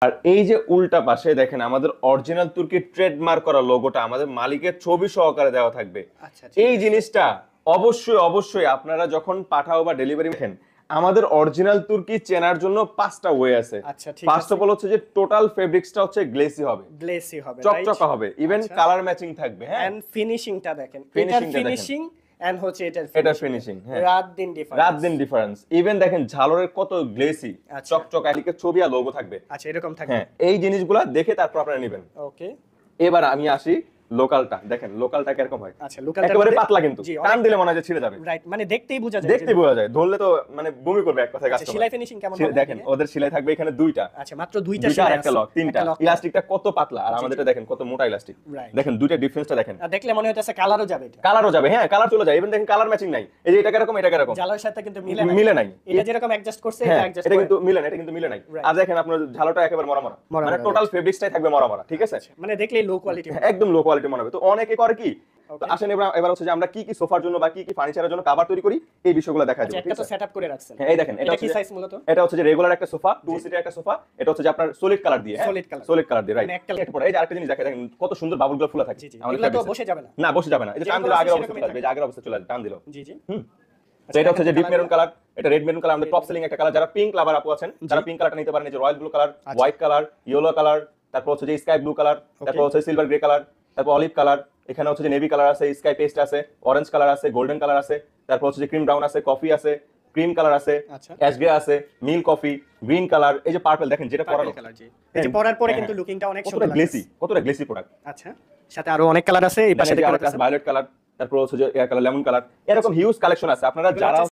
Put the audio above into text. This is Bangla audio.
আর এই যে উল্টা পাশে দেখেন আমাদের অরিজিনাল তুর্কি ট্রেডমার্ক করা লোগোটা আমাদের মালিকের ছবি সহকারে দেওয়া থাকবে। আচ্ছা, এই জিনিসটা অবশ্যই অবশ্যই আপনারা যখন পাঠাও বা ডেলিভারি দেখেন আমাদের অরিজিনাল তুর্কি চেনার জন্য 5টা ওয়ে আছে। আচ্ছা, ঠিক ফার্স্ট আছে। অফ অল হচ্ছে যে টোটাল ফেব্রিক্সটা হচ্ছে গ্লেসি হবে, গ্লেসি হবে, চকচকা হবে, ইভেন আচ্ছা। কালার ম্যাচিং থাকবে। হ্যাঁ, এন্ড ফিনিশিংটা দেখেন, এটার Finishing-টা দেখেন। ফিনিশিং এন্ড হচ্ছে এটা এটার ফিনিশিং। হ্যাঁ, রাত দিন ডিফারেন্স। রাত দিন ডিফারেন্স। ইভেন দেখেন ঝালরের কত গ্লেসি, আচ্ছা। চকচকা, এদিকে ছবি আর লোগো থাকবে। আচ্ছা, এরকম থাকবে। হ্যাঁ, এই জিনিসগুলো দেখে তারপর আপনারা নেবেন। ওকে, এবার আমি আসি লোকালটা। দেখেন লোকালটা কিরকম হয়। আচ্ছা, লোকালটা একেবারে পাতলা কিন্তু জি, টান দিলে মনে হয় যে ছিঁড়ে যাবে। রাইট, মানে দেখতেই বোঝা যায়। দেখতে বোঝা যায়, ধরলে তো মানে বমি করবে এক কথায় আচ্ছা, কাস্টমার। সেলাই ফিনিশিং কেমন হবে? দেখেন ওদের সেলাই থাকবে এখানে দুইটা। আচ্ছা, মাত্র দুইটা দুইটা আর সেলাই একটা আছে। লক, তিনটা। একটা lock। ইলাস্টিকটা কত পাতলা আর আমাদেরটা দেখেন কত মোটা ইলাস্টিক। Right. দেখেন দুইটা ডিফারেন্সটা দেখেন। আর দেখলে মনে হচ্ছে কালারও যাবে এটা। কালারও যাবে। হ্যাঁ, কালার চলে যায়। ইভেন দেখেন কালার ম্যাচিং নাই। এই যে এটা কিরকম, এটা কিরকম জালার সাথে কিন্তু মিলে নাই। এটা যেরকম অ্যাডজাস্ট করছে এটা হ্যাঁ, অ্যাডজাস্ট এটা করে। কিন্তু মিলে না, এটা কিন্তু মিলে নাই। Right. আর দেখেন আপনার ঝালোটা একেবারে মরা মরা, মানে টোটাল ফেব্রিক্সটাই থাকবে মরা মরা। ঠিক আছে, মানে দেখলেই লো কোয়ালিটি। হ্যাঁ, একদম লো কোয়ালিটি মনে হবে। তো অনেকে করে কি, তো আসেন এবার হচ্ছে যে আমরা কি কি সোফার জন্য বা কি কি ফার্নিচারের জন্য কভার তৈরি করি এই বিষয়গুলো দেখা আচ্ছা, যাবে। একটা তো সেটআপ করে রাখছেন। হ্যাঁ, এই দেখেন এটা হচ্ছে কি যে- সাইজ মূলত? এটা হচ্ছে যে রেগুলার একটা সোফা, 2 সিটের একটা সোফা। এটা হচ্ছে যে আপনার সলিড কালার দিয়ে। Solid color। সলিড কালার দিয়ে, রাইট। মানে একটা- এরপর এই যে আরেকটা জিনিস দেখেন কত সুন্দর বাবুলগুলো ফুলা থাকে। জি, জি। আমাদের এগুলো তো fabrics-এ। বসে যাবে না। না, বসে যাবে না। এই যে টান যেরকম দিলে আছে আগের অবস্থা সেরকমই চলে আসবে। এই যে আগের অবস্থা চলে আসবে টান দিল। জি, জি। তো এটা হচ্ছে যে ডিপ মেরুন কালার, এটা রেড মেরুন কালার, আমাদের টপ সেলিং একটা কালার। যারা পিঙ্ক লাভার আপু আছেন তারা পিঙ্ক কালারটা নিতে পারেন। এই যে royal blue colour, white colour, yellow colour, তারপর হচ্ছে যে স্কাই ব্লু কালার, তারপর হচ্ছে সিলভার গ্রে কালার, তারপর অলিভ কালার, এখানে হচ্ছে যে নেভি কালার আছে, স্কাই পেস্ট আছে, অরেঞ্জ কালার আছে, গোল্ডেন কালার আছে, তারপর হচ্ছে যে ক্রিম ব্রাউন আছে, কফি আছে, ক্রিম কালার আছে, আচ্ছা। অ্যাশ গ্রে আছে, মিল কফি, গ্রিন কালার, এই যে পার্পল দেখেন যেটা পরানো কালার, জি। এই যে পরার পরে কিন্তু লুকিংটা অনেক কতটা সুন্দর গ্লেসি, লাগছে। কতটা গ্লেসি প্রোডাক্ট। আচ্ছা, সাথে আরো অনেক কালার আছে। এই পাশে ভায়োলেট কালার, তারপর হচ্ছে যে এয়ার কালার, লেমন কালার, এরকম হিউজ কালেকশন আছে। আপনারা যারা